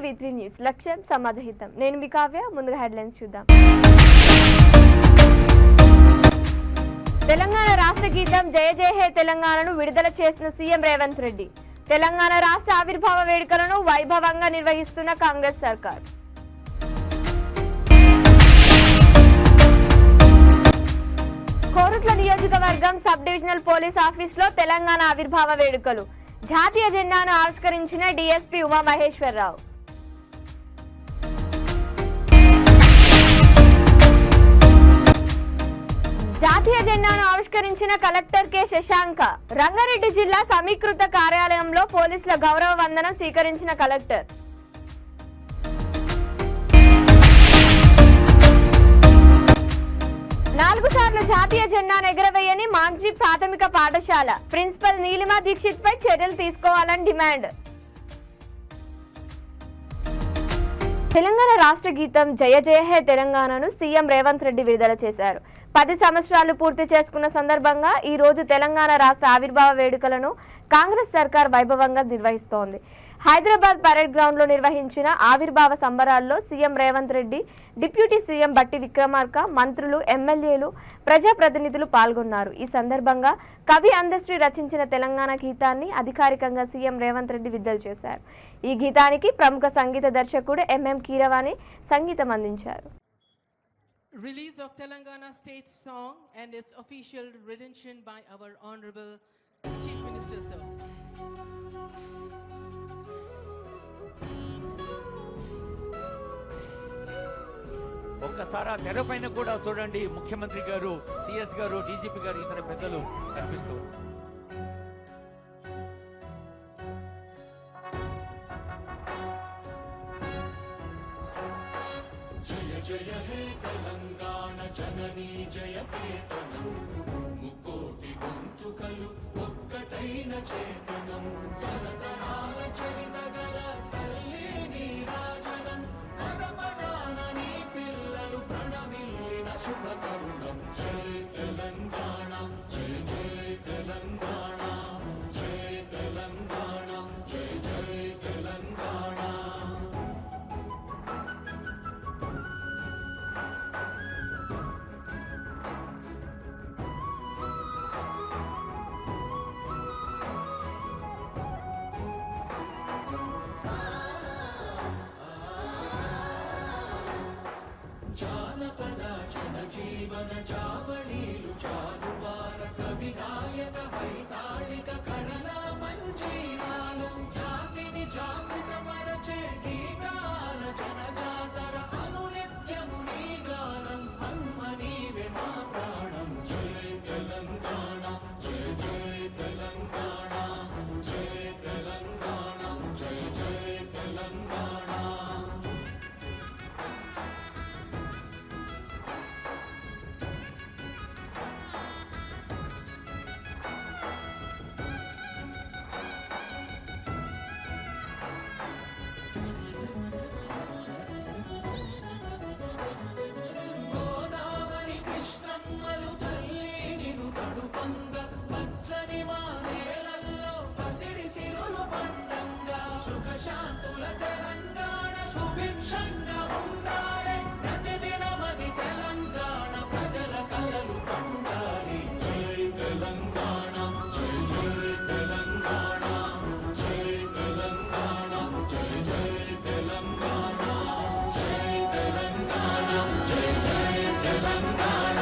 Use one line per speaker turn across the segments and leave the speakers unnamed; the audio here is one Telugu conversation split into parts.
V3 న్యూస్ లక్ష్యం సమాజహితం. నేను మీ కావ్య. ముందుగా హెడ్లైన్స్ చూద్దాం. తెలంగాణ రాష్ట్ర గీతం జయ జయ హే తెలంగాణను విడుదల చేసిన సీఎం రేవంత్ రెడ్డి. తెలంగాణ రాష్ట్ర ఆవిర్భావ వేడుకలను వైభవంగా నిర్వహిస్తున్న కాంగ్రెస్ సర్కార్. కోరుట్ల నియోజకవర్గం సబ్ డివిజనల్ పోలీస్ ఆఫీసులో తెలంగాణ ఆవిర్భావ వేడుకలు. జాతీయ జెండాను ఆవిష్కరించిన డీఎస్పీ ఉమామహేశ్వరరావు. జాతీయ జెండాను ఆవిష్కరించిన కలెక్టర్ కె శశాంక. రంగారెడ్డి జిల్లా సమీకృత కార్యాలయంలో పోలీసుల గౌరవ వందనం స్వీకరించిన కలెక్టర్. 4 సార్లు జాతీయ జెండాను ఎగరవేయని మాంజ్రీ ప్రాథమిక పాఠశాల. ప్రిన్సిపల్ నీలిమా దీక్షిత్ పై చర్యలు తీసుకోవాలని డిమాండ్. తెలంగాణ రాష్ట్ర గీతం జయ జయ హే తెలంగాణను సీఎం రేవంత్ రెడ్డి విడుదల చేశారు. 10 సంవత్సరాలు పూర్తి చేసుకున్న సందర్భంగా ఈ రోజు తెలంగాణ రాష్ట్ర ఆవిర్భావ వేడుకలను కాంగ్రెస్ సర్కార్ వైభవంగా నిర్వహిస్తోంది. హైదరాబాద్ పరేడ్ గ్రౌండ్ లో నిర్వహించిన ఆవిర్భావ సంబరాల్లో CM Revanth Reddy, deputy CM బట్టి విక్రమార్క, మంత్రులు, ఎమ్మెల్యేలు, ప్రజాప్రతినిధులు పాల్గొన్నారు. ఈ సందర్భంగా కవి అందశ్రీ రచించిన తెలంగాణ గీతాన్ని అధికారికంగా సీఎం రేవంత్ రెడ్డి విడుదల చేశారు. ఈ గీతానికి ప్రముఖ సంగీత దర్శకుడు ఎంఎం కీరవాణి సంగీతం అందించారు.
Release of Telangana state song and its official rendition by our Honorable Chief Minister Sir.
ఒక్కసారి తెరపైన కూడా చూడండి, ముఖ్యమంత్రి గారు, సిఎస్ గారు, డీజీపీ గారు, ఇతర పెద్దలు కనిపిస్తూ.
జయ జయ హే తెలంగాణ జననీ జయకేతనం, ముకోటి గొంతుకలు ఒక్కటైన చేతనం, తరతరాల చరిత గల తల్లి నీరాజనం, పద పదాన నీ పిల్లలు ప్రణమిల్లిన శుభ తరుణం. జయ తెలంగాణ, జయ జయ తెలంగాణ, జయ తెలంగాణ, జయ జయ తెలంగాణ. జానపద జనజీవన జావళీలు జాలువార కవి గాయక వైతాళిక కళల మంజీరాలు, జాతిని జాగృత పరచే గీతాల జనజాతర అనునిత్యము నీ గానం, అమ్మ నీవే మా ప్రాణం. జయ తెలంగాణ, జయ జయ తెలంగాణ, జయ తెలంగాణ, జయ జయ తెలంగాణ. గోదావరి కృష్ణమ్మలు తల్లి నిను తడుపంగ, పచ్చని మా నేలల్లో పసిడి సిరులు పండంగా, సుఖశాంతుల తెలంగాణ సుభిక్షంగా ఉండాలి, ప్రతిదినమది తెలంగాణ ప్రజల కలలు పండాలి. జై తెలంగాణ, జై జై తెలంగాణ, జై తెలంగాణ, జై జై తెలంగాణ, జై తెలంగాణ, జై జై తెలంగాణ,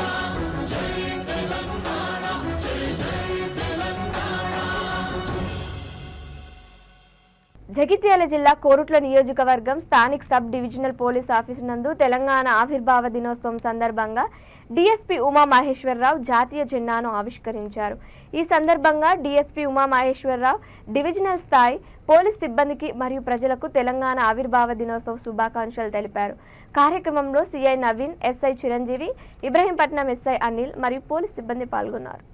జై తెలంగాణ, జై జై తెలంగాణ.
జగిత్యాల జిల్లా కోరుట్ల నియోజకవర్గం స్థానిక సబ్ డివిజనల్ పోలీస్ ఆఫీసు నందు తెలంగాణ ఆవిర్భావ దినోత్సవం సందర్భంగా డీఎస్పీ ఉమామహేశ్వరరావు జాతీయ జెండాను ఆవిష్కరించారు. ఈ సందర్భంగా డీఎస్పీ ఉమామహేశ్వరరావు డివిజనల్ స్థాయి పోలీస్ సిబ్బందికి మరియు ప్రజలకు తెలంగాణ ఆవిర్భావ దినోత్సవ శుభాకాంక్షలు తెలిపారు. కార్యక్రమంలో CI Naveen, SI Chiranjeevi, Ibrahimpatnam SI Anil మరియు పోలీస్ సిబ్బంది పాల్గొన్నారు.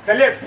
సెల్యూట్.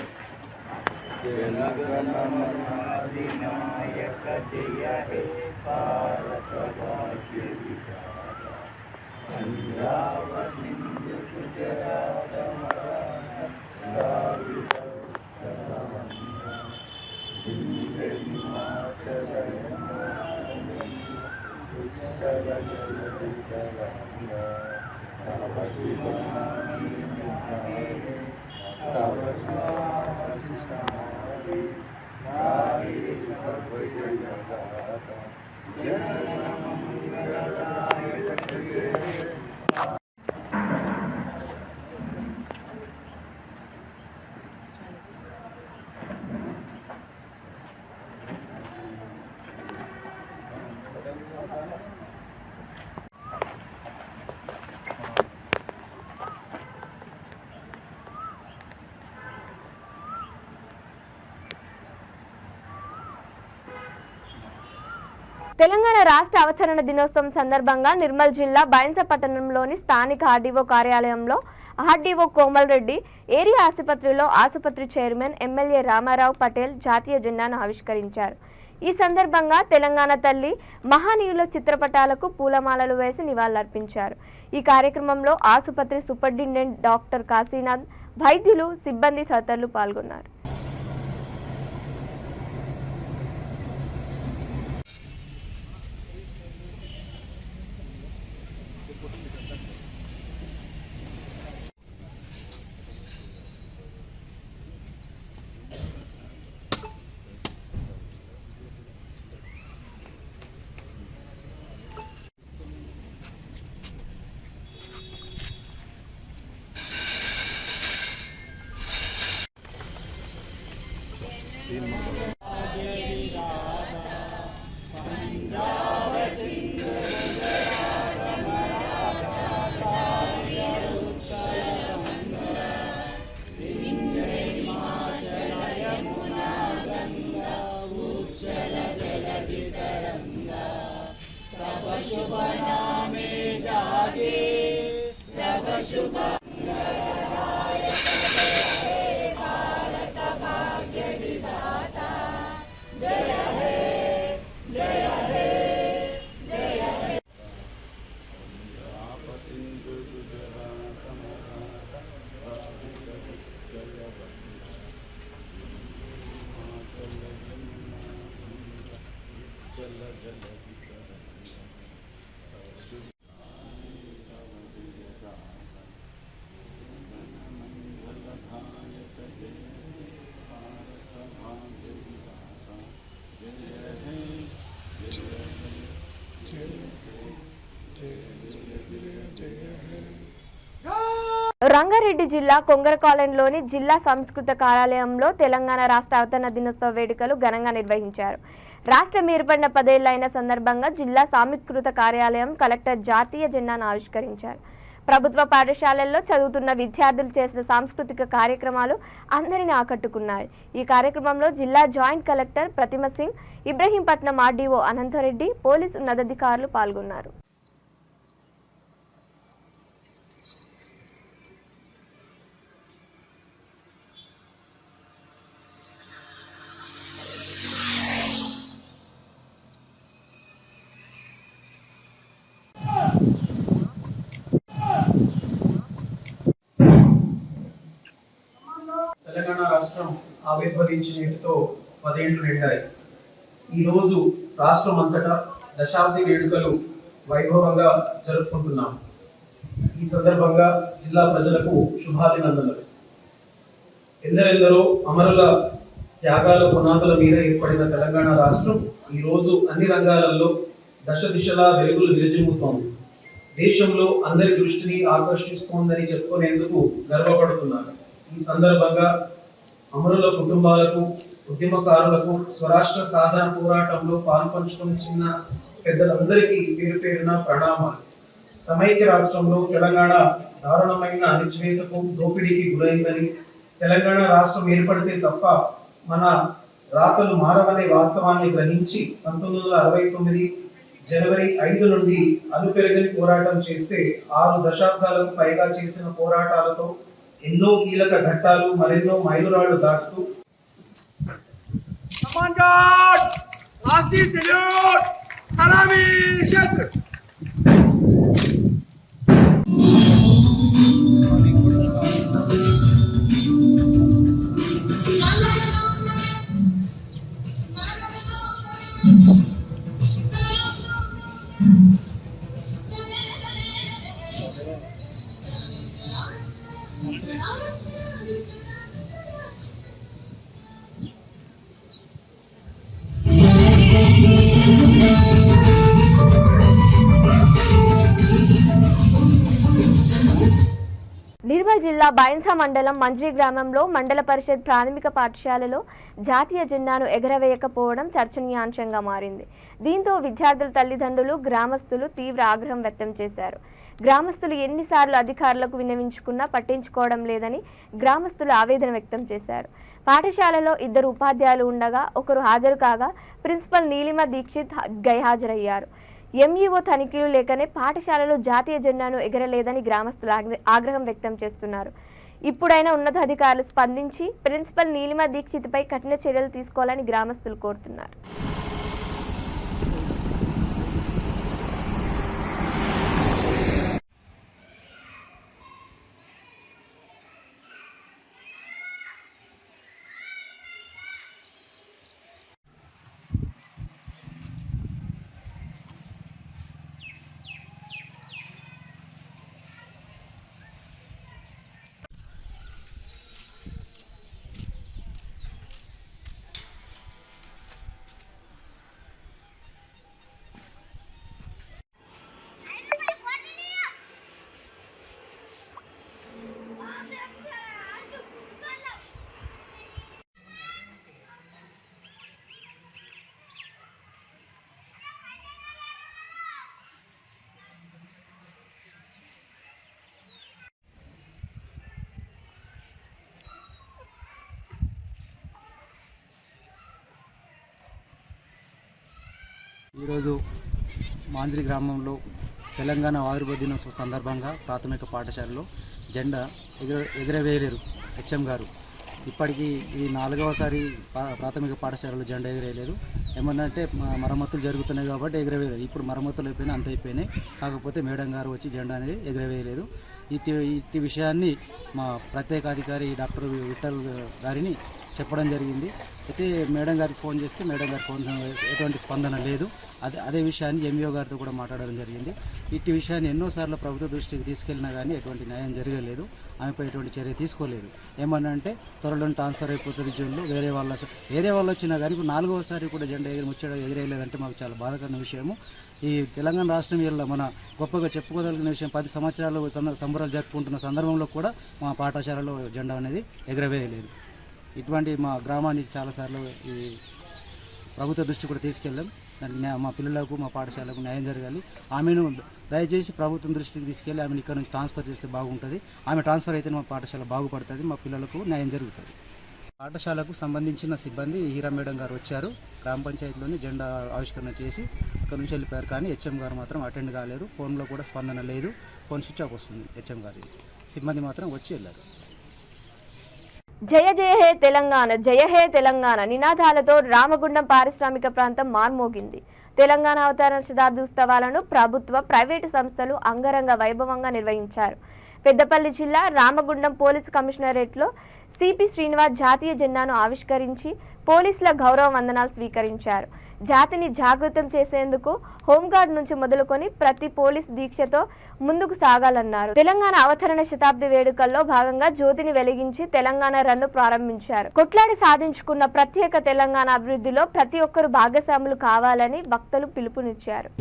తెలంగాణ రాష్ట్ర అవతరణ దినోత్సవం సందర్భంగా నిర్మల్ జిల్లా బైన్స పట్టణంలోని స్థానిక ఆర్డీఓ కార్యాలయంలో ఆర్డీఓ కోమల్ రెడ్డి ఏరియా ఆసుపత్రిలో ఆసుపత్రి చైర్మన్ ఎమ్మెల్యే రామారావు పటేల్ జాతీయ జెండాను ఆవిష్కరించారు. ఈ సందర్భంగా తెలంగాణ తల్లి మహానీయుల చిత్రపటాలకు పూలమాలలు వేసి నివాళులర్పించారు. ఈ కార్యక్రమంలో ఆసుపత్రి సూపరింటెండెంట్ డాక్టర్ కాశీనాథ్, వైద్యులు, సిబ్బంది తదితరులు పాల్గొన్నారు. రంగారెడ్డి జిల్లా కొంగరకాలెంలోని జిల్లా సంస్కృత కార్యాలయంలో తెలంగాణ రాష్ట్ర అవతరణ దినోత్సవ వేడుకలు ఘనంగా నిర్వహించారు. రాష్ట్రం ఏర్పడిన 10 ఏళ్లైన సందర్భంగా జిల్లా సంస్కృత కార్యాలయం కలెక్టర్ జాతీయ జెండాను ఆవిష్కరించారు. ప్రభుత్వ పాఠశాలల్లో చదువుతున్న విద్యార్థులు చేసిన సాంస్కృతిక కార్యక్రమాలు అందరిని ఆకట్టుకున్నాయి. ఈ కార్యక్రమంలో జిల్లా జాయింట్ కలెక్టర్ ప్రతిమ సింగ్, ఇబ్రహీంపట్నం ఆర్డీఓ అనంతరెడ్డి, పోలీసు ఉన్నతాధికారులు పాల్గొన్నారు.
తెలంగాణ రాష్ట్రం ఆవిర్భవించిన నేటితో 10 ఏళ్లు నిండాయి. ఈరోజు రాష్ట్రం అంతటా దశాబ్ది వేడుకలు వైభవంగా జరుపుకుంటున్నాం. ఈ సందర్భంగా జిల్లా ప్రజలకు శుభాభినందనలు. ఎందరెందరో అమరుల త్యాగాల పునాదుల మీద ఏర్పడిన తెలంగాణ రాష్ట్రం ఈరోజు అన్ని రంగాలలో దశ దిశలా వెలుగులు విరజిమ్ముతోంది. దేశంలో అందరి దృష్టిని ఆకర్షిస్తోందని చెప్పుకునేందుకు గర్వపడుతున్నారు. ఈ సందర్భంగా అమరుల కుటుంబాలకు, ఉద్యమకారులకు, స్వరాష్ట్ర సాధన పోరాటంలో పాల్పంచుకుని చిన్న పెద్దలందరికీ పేరు పేరున ప్రణామాలు. సమైక్య రాష్ట్రంలో తెలంగాణ దారుణమైన అణచివేతకు, దోపిడీకి గురైందని, తెలంగాణ రాష్ట్రం ఏర్పడితే తప్ప మన రాతలు మారవనే వాస్తవాన్ని గ్రహించి 1969 జనవరి 5 నుండి అలుపెరగని పోరాటం చేస్తే 6 దశాబ్దాలకు పైగా చేసిన పోరాటాలతో ఎన్నో కీలక ఘట్టాలు మరెన్నో మైలురాళ్లు దాటుతూ
నిర్మల్ జిల్లా బైన్సా మండలం మంజ్రి గ్రామంలో మండల పరిషత్ ప్రాథమిక పాఠశాలలో జాతీయ జెండాను ఎగరవేయకపోవడం చర్చనీయాంశంగా మారింది. దీంతో విద్యార్థుల తల్లిదండ్రులు గ్రామస్తులు తీవ్ర ఆగ్రహం వ్యక్తం చేశారు. గ్రామస్తులు ఎన్నిసార్లు అధికారులకు విన్నవించుకున్నా పట్టించుకోవడం లేదని గ్రామస్తులు ఆవేదన వ్యక్తం చేశారు. పాఠశాలలో 2 ఉపాధ్యాయులు ఉండగా ఒకరు హాజరు కాగా ప్రిన్సిపల్ నీలిమ దీక్షిత్ గైహాజరయ్యారు. ఎంఈఓ తనిఖీలు లేకనే పాఠశాలలో జాతీయ జెండాను ఎగరలేదని గ్రామస్తులు ఆగ్రహం వ్యక్తం చేస్తున్నారు. ఇప్పుడైనా ఉన్నతాధికారులు స్పందించి ప్రిన్సిపల్ నీలిమ దీక్షిత్పై కఠిన చర్యలు తీసుకోవాలని గ్రామస్తులు కోరుతున్నారు.
ఈరోజు మాంజ్రి గ్రామంలో తెలంగాణ ఆవిర్భావ దినోత్సవం సందర్భంగా ప్రాథమిక పాఠశాలలో జెండా ఎగరవేయలేరు హెచ్ఎం గారు. ఇప్పటికీ ఇది 4వసారి ప్రాథమిక పాఠశాలలో జెండా ఎగరేయలేదు. ఏమన్నంటే మరమ్మతులు జరుగుతున్నాయి కాబట్టి ఎగరవేయలేదు. ఇప్పుడు మరమ్మతులు అయిపోయినాయి, అంత అయిపోయినాయి. కాకపోతే మేడం గారు వచ్చి జెండా అనేది ఎగరవేయలేదు. ఇట్టి విషయాన్ని మా ప్రత్యేక అధికారి డాక్టర్ విఠల్ గారిని చెప్పడం జరిగింది. అయితే మేడం గారికి ఫోన్ చేస్తే మేడం గారి ఫోన్ ఎటువంటి స్పందన లేదు. అదే విషయాన్ని ఎంఈఓ గారితో కూడా మాట్లాడడం జరిగింది. ఇట్టి విషయాన్ని ఎన్నోసార్లు ప్రభుత్వ దృష్టికి తీసుకెళ్ళినా కానీ ఎటువంటి న్యాయం జరగలేదు. ఆమెపై ఎటువంటి చర్య తీసుకోలేదు. ఏమనంటే త్వరలో ట్రాన్స్ఫర్ అయిపోతుంది జోన్లో వేరే వాళ్ళు వచ్చినా కానీ ఇప్పుడు 4వసారి కూడా జెండా ముచ్చడం ఎగిరేయలేదంటే మాకు చాలా బాధాకరమైన విషయము. ఈ తెలంగాణ రాష్ట్రం వీళ్ళ మన గొప్పగా చెప్పుకోదలిగిన విషయం 10 సంవత్సరాలు సంబరాలు జరుపుకుంటున్న సందర్భంలో కూడా మా పాఠశాలలో జెండా అనేది ఎగరవేయలేదు. ఇటువంటి మా గ్రామానికి చాలాసార్లు ఈ ప్రభుత్వ దృష్టి కూడా తీసుకెళ్ళాం. దానికి మా పిల్లలకు మా పాఠశాలకు న్యాయం జరగాలి. ఆమెను దయచేసి ప్రభుత్వం దృష్టికి తీసుకెళ్ళి ఆమెను ఇక్కడ నుంచి ట్రాన్స్ఫర్ చేస్తే బాగుంటుంది. ఆమె ట్రాన్స్ఫర్ అయితే మా పాఠశాల బాగుపడుతుంది, మా పిల్లలకు న్యాయం జరుగుతుంది. పాఠశాలకు సంబంధించిన సిబ్బంది హీరా మేడం గారు వచ్చారు. గ్రామ పంచాయతీలోని జెండా ఆవిష్కరణ చేసి ఇక్కడ నుంచి వెళ్ళిపోయారు. కానీ హెచ్ఎం గారు మాత్రం అటెండ్ కాలేదు. ఫోన్లో కూడా స్పందన లేదు. ఫోన్ స్విచ్ ఆఫ్ వస్తుంది హెచ్ఎం గారి. సిబ్బంది మాత్రం వచ్చి వెళ్ళారు.
జయ జయ హే తెలంగాణ, జయ హే తెలంగాణ నినాదాలతో రామగుండం పారిశ్రామిక ప్రాంతం మార్మోగింది. తెలంగాణ అవతరణ శతాబ్ది ఉత్సవాలను ప్రభుత్వ ప్రైవేటు సంస్థలు అంగరంగ వైభవంగా నిర్వహించారు. పెద్దపల్లి జిల్లా రామగుండం పోలీస్ కమిషనరేట్లో సిపి శ్రీనివాస్ జాతీయ జెండాను ఆవిష్కరించి పోలీసుల గౌరవ వందనాలు స్వీకరించారు. జాతిని జాగృతం చేసేందుకు హోంగార్డ్ నుంచి మొదలుకొని ప్రతి పోలీస్ దీక్షతో ముందుకు సాగాలన్నారు. తెలంగాణ అవతరణ శతాబ్ది వేడుకల్లో భాగంగా జ్యోతిని వెలిగించి తెలంగాణ రన్ను ప్రారంభించారు. కొట్లాడి సాధించుకున్న ప్రత్యేక తెలంగాణ అభివృద్ధిలో ప్రతి ఒక్కరూ భాగస్వాములు కావాలని భక్తులు పిలుపునిచ్చారు.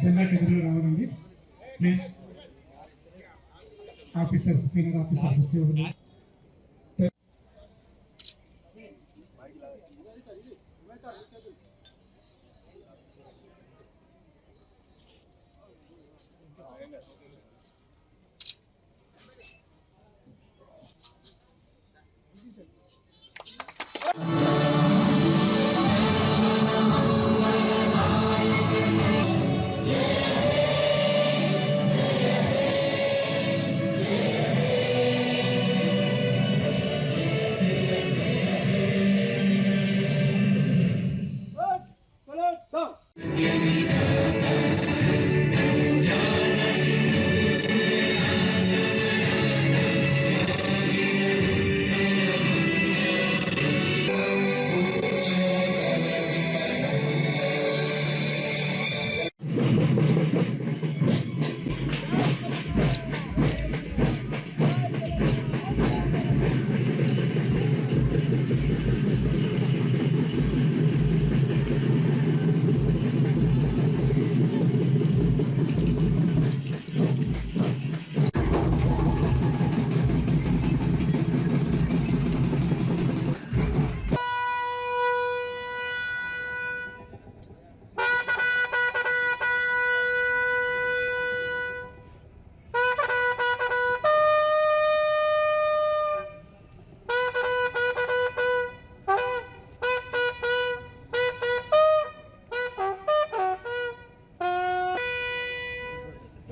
జెండా ఎదురు రావాలండి ప్లీజ్. ఆఫీసర్స్, సీనియర్ ఆఫీసర్స్,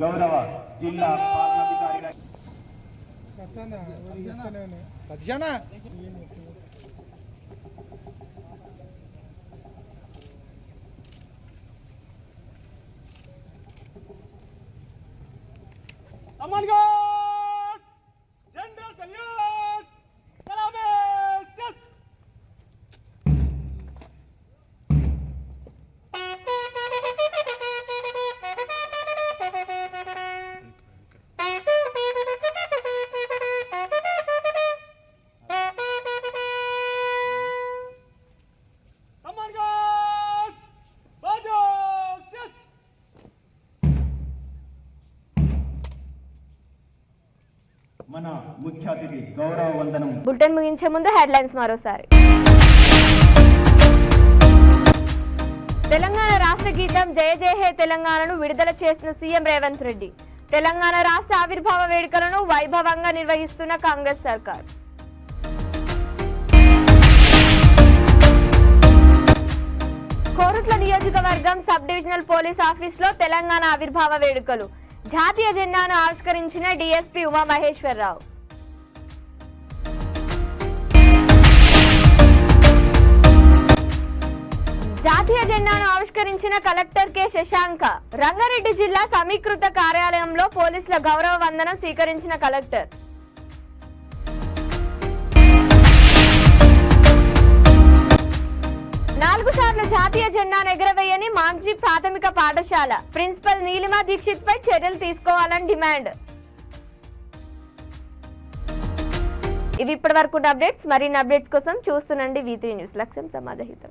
గౌరవ జిల్లా పాలనాధికారి మన ముఖ్య అతిథి గౌరవ వందనం.
బులెటిన్ ముగించే ముందు హెడ్లైన్స్ మరోసారి. తెలంగాణ రాష్ట్ర గీతం జయ జయ హే తెలంగాణను విడుదల చేసిన సీఎం రేవంత్ రెడ్డి. తెలంగాణ రాష్ట్ర ఆవిర్భావ వేడుకలను వైభవంగా నిర్వహిస్తున్న కాంగ్రెస్ సర్కార్. కోరుట్ల నియోజకవర్గం సబ్ డివిజనల్ పోలీస్ ఆఫీసులో తెలంగాణ ఆవిర్భావ వేడుకలు. జాతీయ జెండాను ఆవిష్కరించిన డీఎస్పీ ఉమామహేశ్వరరావు. జాతీయ జెండాను ఆవిష్కరించిన కలెక్టర్ కె శశాంక. రంగారెడ్డి జిల్లా సమీకృత కార్యాలయంలో పోలీసుల గౌరవ వందనం స్వీకరించిన కలెక్టర్. నాలుగు సార్లు జాతీయ జెండాను ఎగురవేయని మాంజ్రీ ప్రాథమిక పాఠశాల. ప్రిన్సిపల్ నీలిమా దీక్షిత్ పై చర్యలు తీసుకోవాలని డిమాండ్. ఇవి ఇప్పటి వరకు అప్డేట్స్. మరిన్ని అప్డేట్స్ కోసం చూస్తుండండి V3 న్యూస్. లక్ష్యం సమాధాహితం.